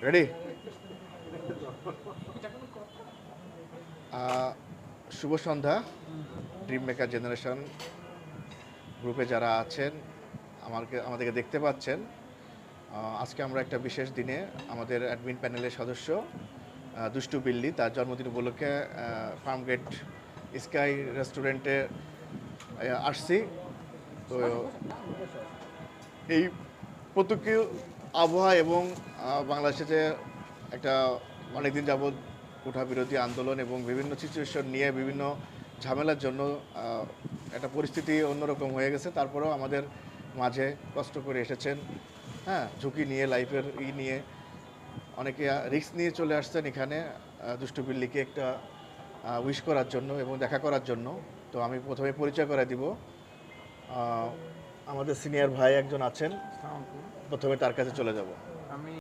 Ready? শুভ সন্ধ্যা। Dream maker generation গ্রুপে যারা আছেন, আমাদেরকে দেখতে পাচ্ছেন, আজকে আমরা একটা বিশেষ দিনে আমাদের অ্যাডমিন প্যানেলের সদস্য দুষ্টু বিল্লি তার জন্মদিন উপলক্ষে ফার্মগেট স্কাই রেস্টুরেন্টে আসছি। তো এই প্রতিকূল আবহাওয়া এবং বাংলাদেশে যে একটা অনেকদিন যাবৎ কোঠা বিরোধী আন্দোলন এবং বিভিন্ন সিচুয়েশন নিয়ে বিভিন্ন ঝামেলার জন্য একটা পরিস্থিতি অন্যরকম হয়ে গেছে। তারপরেও আমাদের মাঝে কষ্ট করে এসেছেন, হ্যাঁ, ঝুঁকি নিয়ে, লাইফের নিয়ে অনেকে রিস্ক নিয়ে চলে আসছেন এখানে দুষ্টু বিল্লিকে একটা উইশ করার জন্য এবং দেখা করার জন্য। তো আমি প্রথমে পরিচয় করে দিব। আমাদের সিনিয়র ভাই একজন আছেন, প্রথমে তার কাছে চলে যাব।